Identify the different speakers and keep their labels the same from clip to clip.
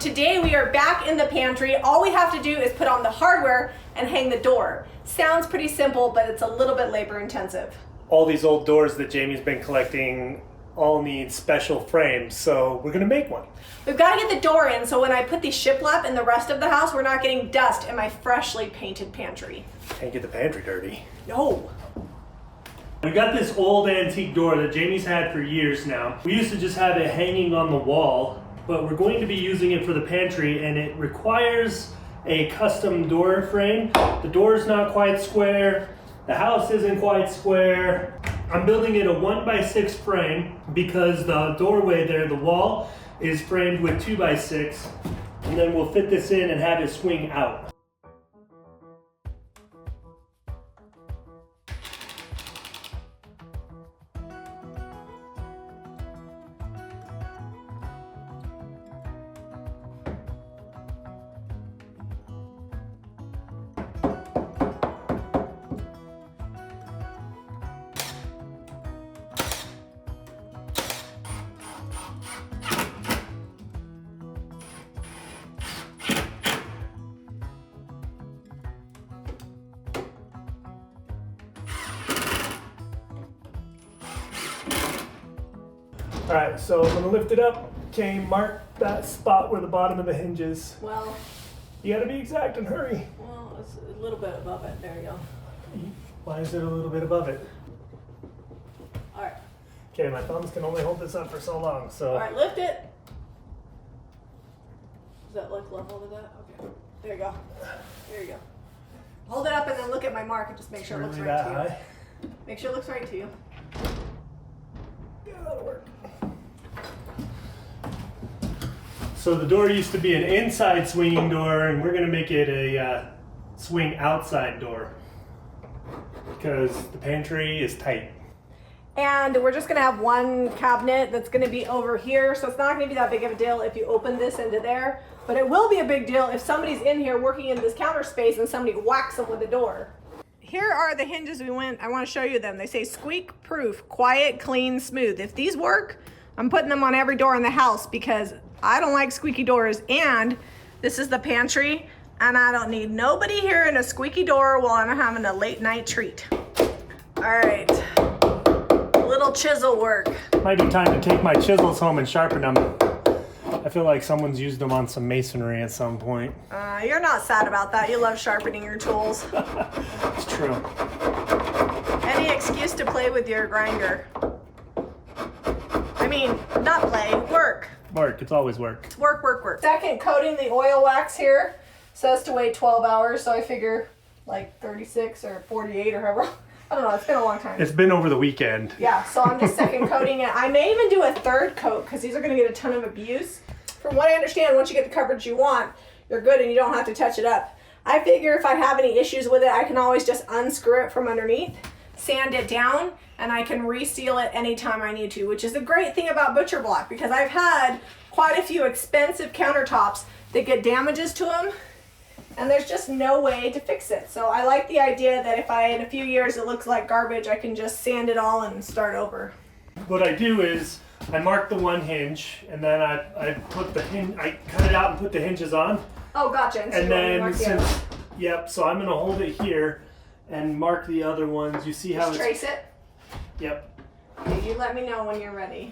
Speaker 1: Today we are back in the pantry. All we have to do is put on the hardware and hang the door. Sounds pretty simple, but it's a little bit labor intensive.
Speaker 2: All these old doors that Jamie's been collecting all need special frames, so we're gonna make one.
Speaker 1: We've got to get the door in so when I put the shiplap in the rest of the house, we're not getting dust in my freshly painted pantry.
Speaker 2: Can't get the pantry dirty.
Speaker 1: No.
Speaker 2: We got this old antique door that Jamie's had for years now. We used to just have it hanging on the wall, but we're going to be using it for the pantry, and it requires a custom door frame. The door's not quite square, the house isn't quite square. I'm building it a 1x6 frame because the doorway there, the wall, is framed with 2x6, and then we'll fit this in and have it swing out. All right, so I'm gonna lift it up. Okay, mark that spot where the bottom of the hinge is.
Speaker 1: Well,
Speaker 2: You gotta be exact and hurry.
Speaker 1: well, it's a little bit above it. There you go.
Speaker 2: Why is it a little bit above it?
Speaker 1: All right.
Speaker 2: Okay, my thumbs can only hold this up for so long, so.
Speaker 1: All right, lift it. Does that look level to that? Okay. There you go. There you go. Hold it up and then look at my mark and just make sure it looks
Speaker 2: Really
Speaker 1: right
Speaker 2: that
Speaker 1: to you.
Speaker 2: high?
Speaker 1: Make sure it looks right to you.
Speaker 2: Yeah, that'll work. So the door used to be an inside swinging door, and we're gonna make it a swing outside door because the pantry is tight.
Speaker 1: And we're just gonna have one cabinet that's gonna be over here, so it's not gonna be that big of a deal if you open this into there, but it will be a big deal if somebody's in here working in this counter space and somebody whacks them with the door. Here are the hinges we went. I wanna show you them. They say squeak proof, quiet, clean, smooth. If these work, I'm putting them on every door in the house because I don't like squeaky doors, and this is the pantry, and I don't need nobody hearing a squeaky door while I'm having a late night treat. All right. Little chisel work.
Speaker 2: Might be time to take my chisels home and sharpen them. I feel like someone's used them on some masonry at some point.
Speaker 1: You're not sad about that. You love sharpening your tools.
Speaker 2: It's true.
Speaker 1: Any excuse to play with your grinder. I mean, not play, work.
Speaker 2: Work, it's always work.
Speaker 1: It's work, work, work. Second coating the oil wax here says to wait 12 hours, so I figure like 36 or 48 or however. I don't know, it's been a long time.
Speaker 2: It's been over the weekend.
Speaker 1: Yeah, so I'm just second coating it. I may even do a third coat because these are going to get a ton of abuse. From what I understand, once you get the coverage you want, you're good and you don't have to touch it up. I figure if I have any issues with it, I can always just unscrew it from underneath, sand it down, and I can reseal it anytime I need to, which is a great thing about butcher block because I've had quite a few expensive countertops that get damages to them, and there's just no way to fix it. So I like the idea that if in a few years it looks like garbage, I can just sand it all and start over.
Speaker 2: What I do is I mark the one hinge, and then I put the hinge, I cut it out and put the hinges on.
Speaker 1: Oh, gotcha.
Speaker 2: And then since, yep, so I'm gonna hold it here and mark the other ones. You see how
Speaker 1: just trace it?
Speaker 2: Yep.
Speaker 1: Okay, you let me know when you're ready.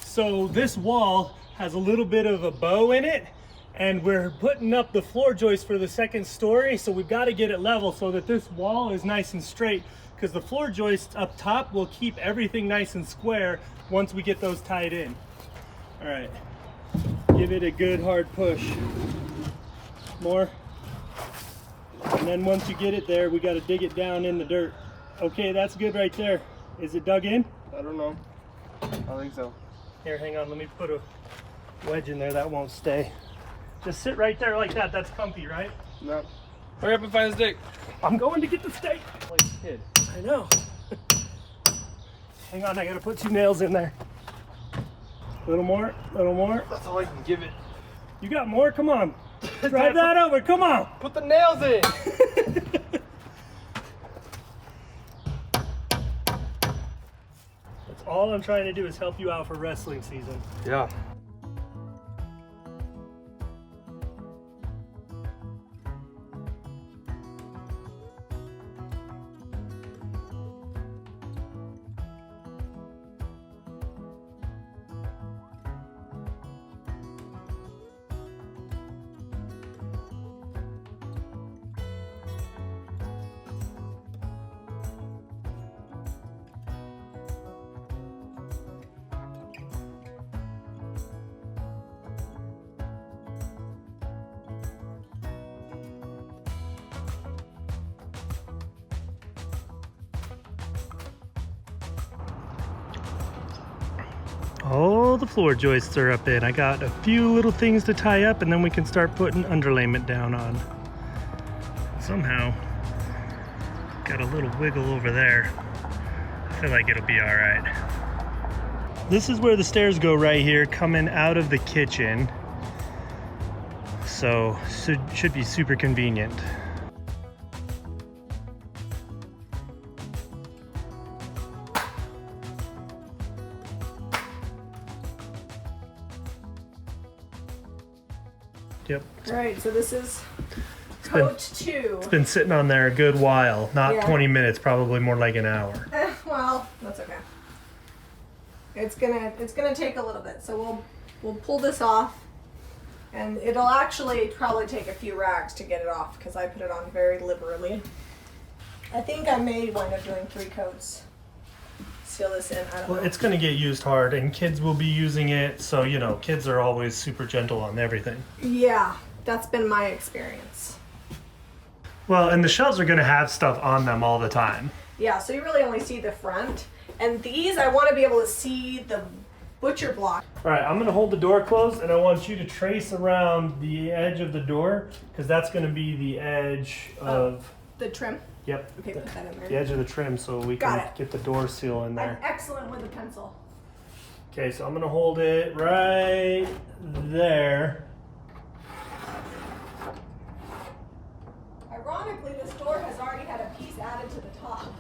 Speaker 2: So this wall has a little bit of a bow in it, and we're putting up the floor joist for the second story, so we've got to get it level so that this wall is nice and straight, because the floor joist up top will keep everything nice and square once we get those tied in. All right, give it a good hard push. More. And then once you get it there, we got to dig it down in the dirt. Okay, that's good right there. Is it dug in?
Speaker 3: I don't know. I think so.
Speaker 2: Here, hang on, let me put a wedge in there. That won't stay. Just sit right there like that. That's comfy, right?
Speaker 3: No. Hurry up and find the stick.
Speaker 2: I'm going to get the steak.
Speaker 3: Like a kid.
Speaker 2: I know. Hang on, I gotta put 2 nails in there. A little more, a little more.
Speaker 3: That's all I can give it.
Speaker 2: You got more? Come on. Drive that over, come on.
Speaker 3: Put the nails in.
Speaker 2: That's all I'm trying to do is help you out for wrestling season.
Speaker 3: Yeah.
Speaker 2: All the floor joists are up in. I got a few little things to tie up and then we can start putting underlayment down on. Somehow, got a little wiggle over there. I feel like it'll be all right. This is where the stairs go right here, coming out of the kitchen. So, should be super convenient. Yep.
Speaker 1: All right, so this is coat 2.
Speaker 2: It's been sitting on there a good while. Not
Speaker 1: Yeah.
Speaker 2: 20 minutes, probably more like an hour.
Speaker 1: Well, that's okay. It's gonna take a little bit, so we'll pull this off, and it'll actually probably take a few rags to get it off because I put it on very liberally. I think I may wind up doing 3 coats. Seal this in. I don't
Speaker 2: Well,
Speaker 1: know.
Speaker 2: it's going to get used hard, and kids will be using it, so, you know, kids are always super gentle on everything.
Speaker 1: Yeah, that's been my experience.
Speaker 2: Well, and the shelves are going to have stuff on them all the time.
Speaker 1: Yeah, so you really only see the front. And these, I want to be able to see the butcher block.
Speaker 2: All right, I'm going to hold the door closed, and I want you to trace around the edge of the door, because that's going to be the edge of...
Speaker 1: The trim.
Speaker 2: Yep.
Speaker 1: Okay, put that in there.
Speaker 2: The edge of the trim, so we
Speaker 1: Got
Speaker 2: can
Speaker 1: it.
Speaker 2: get the door seal in
Speaker 1: I'm
Speaker 2: there.
Speaker 1: excellent with a pencil.
Speaker 2: Okay, so I'm going to hold it right there.
Speaker 1: Ironically, this door has already had a piece added to the top.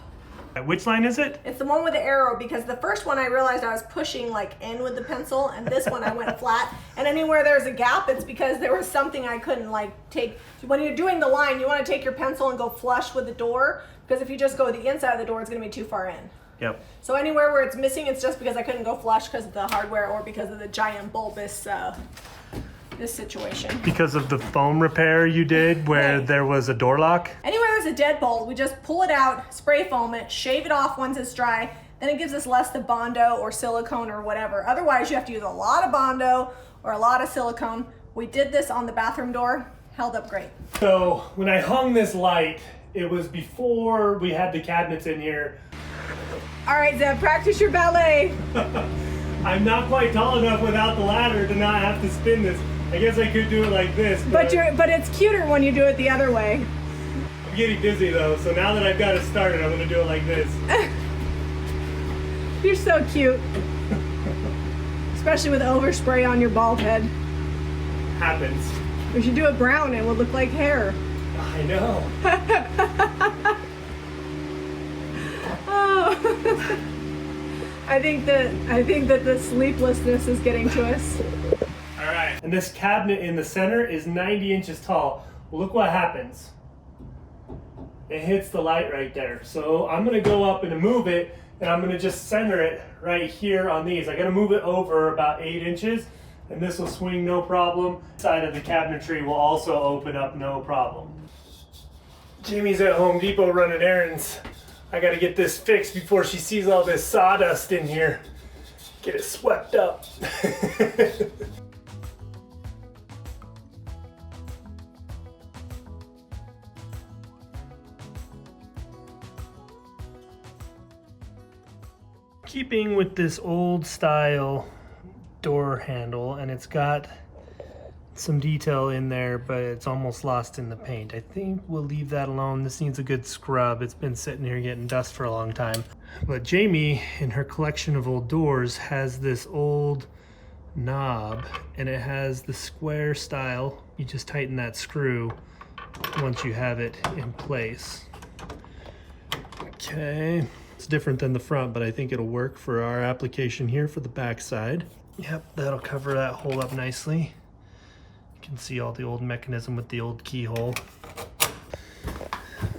Speaker 2: Which line is it?
Speaker 1: It's the one with the arrow, because the first one I realized I was pushing like in with the pencil, and this one I went flat. And anywhere there's a gap, it's because there was something I couldn't like take. When you're doing the line, you want to take your pencil and go flush with the door, because if you just go the inside of the door, it's going to be too far in.
Speaker 2: Yep.
Speaker 1: So anywhere where it's missing, it's just because I couldn't go flush because of the hardware or because of the giant bulbous this situation.
Speaker 2: Because of the foam repair you did where
Speaker 1: Right.
Speaker 2: there was a door lock?
Speaker 1: Anywhere there's a deadbolt, we just pull it out, spray foam it, shave it off once it's dry. Then it gives us less of Bondo or silicone or whatever. Otherwise, you have to use a lot of Bondo or a lot of silicone. We did this on the bathroom door, held up great.
Speaker 2: So when I hung this light, it was before we had the cabinets in here.
Speaker 1: All right, Zeb, practice your ballet.
Speaker 2: I'm not quite tall enough without the ladder to not have to spin this. I guess I could do it like this,
Speaker 1: But it's cuter when you do it the other way.
Speaker 2: I'm getting dizzy though, so now that I've got it started, I'm gonna do it like this.
Speaker 1: You're so cute. Especially with overspray on your bald head.
Speaker 2: Happens.
Speaker 1: We should do it brown, it would look like hair.
Speaker 2: I know.
Speaker 1: Oh. I think that the sleeplessness is getting to us.
Speaker 2: All right. And this cabinet in the center is 90 inches tall. Look what happens. It hits the light right there. So I'm gonna go up and move it, and I'm gonna just center it right here on these. I gotta move it over about 8 inches, and this will swing no problem. Side of the cabinetry will also open up no problem. Jamie's at Home Depot running errands. I gotta get this fixed before she sees all this sawdust in here. Get it swept up. Keeping with this old style door handle, and it's got some detail in there, but it's almost lost in the paint. I think we'll leave that alone. This needs a good scrub. It's been sitting here getting dust for a long time. But Jamie, in her collection of old doors, has this old knob, and it has the square style. You just tighten that screw once you have it in place. Okay, It's different than the front, but I think it'll work for our application here for the back side. Yep, that'll cover that hole up nicely. You can see all the old mechanism with the old keyhole.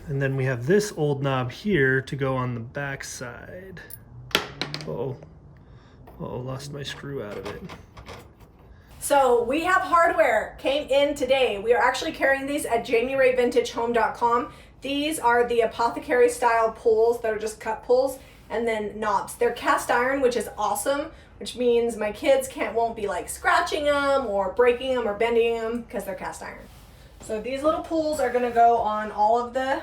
Speaker 2: And then we have this old knob here to go on the back side. Uh-oh, lost my screw out of it.
Speaker 1: So we have hardware, came in today. We are actually carrying these at JamiRayVintageHome.com. These are the apothecary style pulls that are just cut pulls, and then knobs. They're cast iron, which is awesome, which means my kids won't be like scratching them or breaking them or bending them because they're cast iron. So these little pulls are gonna go on all of the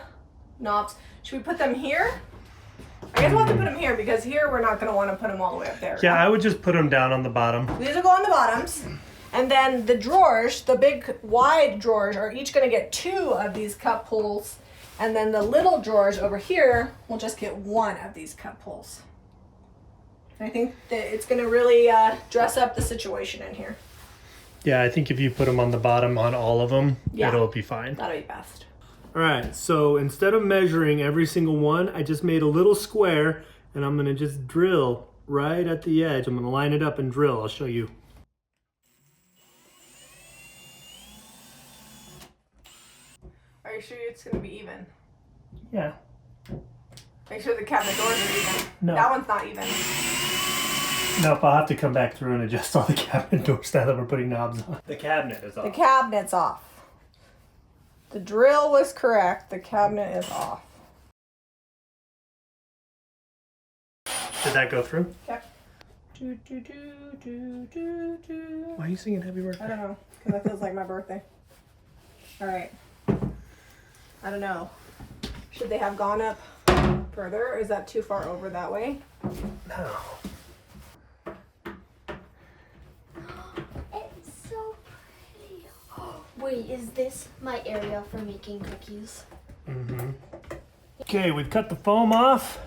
Speaker 1: knobs. Should we put them here? I guess we'll have to put them here because here we're not gonna want to put them all the way up there.
Speaker 2: Yeah, I would just put them down on the bottom.
Speaker 1: These will go on the bottoms. And then the drawers, the big wide drawers, are each gonna get 2 of these cut pulls. And then the little drawers over here will just get 1 of these cut pulls. I think that it's gonna really dress up the situation in here.
Speaker 2: Yeah, I think if you put them on the bottom on all of them,
Speaker 1: Yeah.
Speaker 2: it'll be fine.
Speaker 1: That'll be best.
Speaker 2: All right, so instead of measuring every single one, I just made a little square and I'm gonna just drill right at the edge. I'm gonna line it up and drill. I'll show you.
Speaker 1: Are you sure it's gonna be even?
Speaker 2: Yeah.
Speaker 1: Make sure the cabinet doors are even.
Speaker 2: No.
Speaker 1: That one's not even.
Speaker 2: Nope, I'll have to come back through and adjust all the cabinet doors now that we're putting knobs on. The cabinet is off.
Speaker 1: The cabinet's off. The drill was correct. The cabinet is off.
Speaker 2: Did that go through?
Speaker 1: Yep. Do, do, do, do, do, do.
Speaker 2: Why are you singing Happy
Speaker 1: I
Speaker 2: Birthday?
Speaker 1: don't know, because that feels like my birthday. All right. I don't know. Should they have gone up further? Or is that too far over that way?
Speaker 2: No.
Speaker 4: It's so pretty. Wait, is this my area for making cookies?
Speaker 2: Mm-hmm. Okay, we've cut the foam off.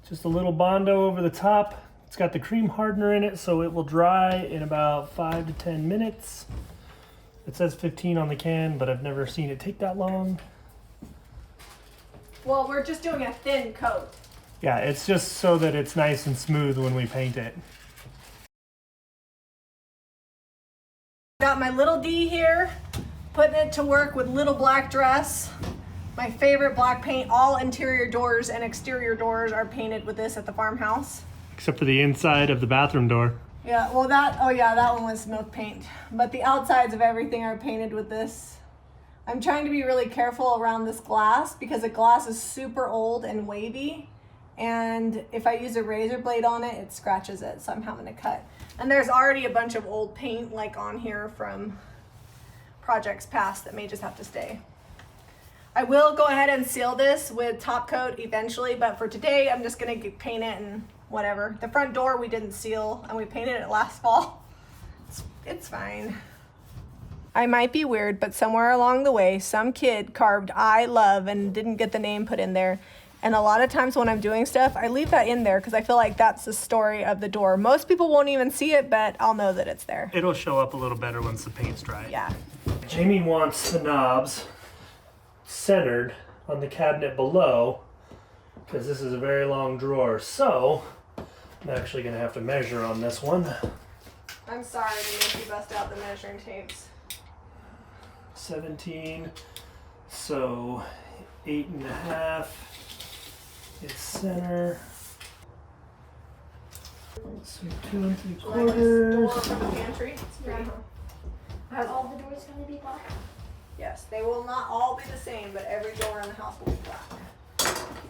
Speaker 2: Just a little Bondo over the top. It's got the cream hardener in it, so it will dry in about 5 to 10 minutes. It says 15 on the can, but I've never seen it take that long.
Speaker 1: Well, we're just doing a thin coat.
Speaker 2: Yeah, it's just so that it's nice and smooth when we paint it.
Speaker 1: Got my little D here, putting it to work with little black dress. My favorite black paint. All interior doors and exterior doors are painted with this at the farmhouse.
Speaker 2: Except for the inside of the bathroom door.
Speaker 1: Yeah, well that one was milk paint. But the outsides of everything are painted with this. I'm trying to be really careful around this glass because the glass is super old and wavy. And if I use a razor blade on it, it scratches it, so I'm having to cut. And there's already a bunch of old paint like on here from projects past that may just have to stay. I will go ahead and seal this with top coat eventually, but for today, I'm just gonna paint it and whatever. The front door we didn't seal and we painted it last fall. It's fine. I might be weird, but somewhere along the way, some kid carved I love and didn't get the name put in there. And a lot of times when I'm doing stuff, I leave that in there because I feel like that's the story of the door. Most people won't even see it, but I'll know that it's there.
Speaker 2: It'll show up a little better once the paint's dry.
Speaker 1: Yeah.
Speaker 2: Jamie wants the knobs centered on the cabinet below because this is a very long drawer. So I'm actually gonna have to measure on this one.
Speaker 1: I'm sorry to make you bust out the measuring tapes.
Speaker 2: 17, so 8.5 is center. So 2 3/4.
Speaker 1: Door from the pantry. It's pretty.
Speaker 4: Yeah. Are all the doors going to be black?
Speaker 1: Yes, they will not all be the same, but every door in the house will be black.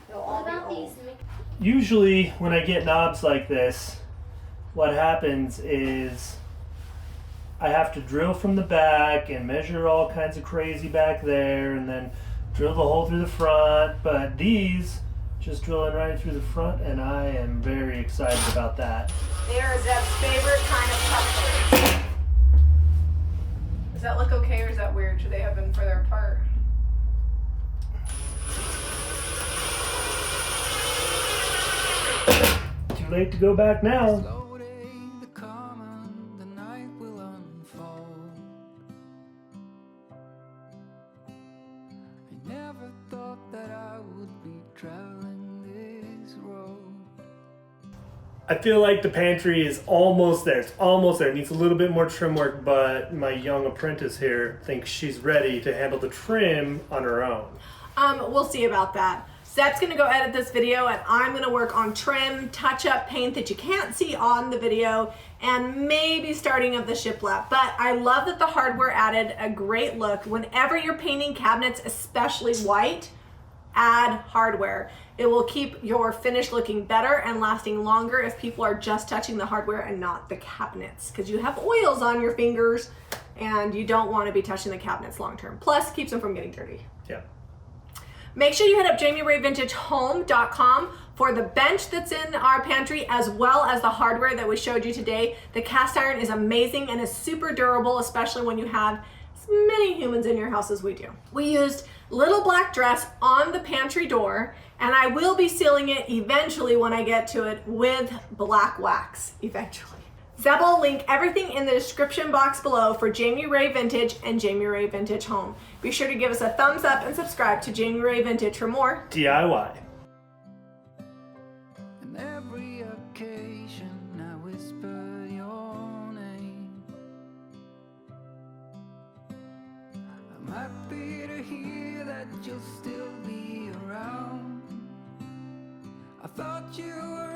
Speaker 1: They'll all
Speaker 4: What
Speaker 1: be
Speaker 4: about
Speaker 1: old.
Speaker 4: these?
Speaker 2: Usually when I get knobs like this, what happens is I have to drill from the back and measure all kinds of crazy back there and then drill the hole through the front, but these just drilling right through the front and I am very excited about that.
Speaker 1: They are Zeb's favorite kind of cupcakes. Does that look okay or is that weird? Should they have been further apart?
Speaker 2: Too late to go back now.
Speaker 5: Slowly the common, the night will unfold. I never thought that I would be traveling this road.
Speaker 2: I feel like the pantry is almost there. It's almost there. It needs a little bit more trim work, but my young apprentice here thinks she's ready to handle the trim on her own.
Speaker 1: We'll see about that. Zep's gonna go edit this video and I'm gonna work on trim, touch-up paint that you can't see on the video, and maybe starting of the shiplap. But I love that the hardware added a great look. Whenever you're painting cabinets, especially white, add hardware. It will keep your finish looking better and lasting longer if people are just touching the hardware and not the cabinets, because you have oils on your fingers and you don't want to be touching the cabinets long term. Plus, keeps them from getting dirty.
Speaker 2: Yeah.
Speaker 1: Make sure you hit up JamiRayVintageHome.com for the bench that's in our pantry, as well as the hardware that we showed you today. The cast iron is amazing and is super durable, especially when you have as many humans in your house as we do. We used little black dress on the pantry door, and I will be sealing it eventually when I get to it with black wax, eventually. Zeb will link everything in the description box below for Jami Ray Vintage and Jami Ray Vintage Home. Be sure to give us a thumbs up and subscribe to Jami Ray Vintage for more
Speaker 2: DIY.
Speaker 5: And every occasion I whisper your name. I'm happy to hear that you'll still be around. I thought you were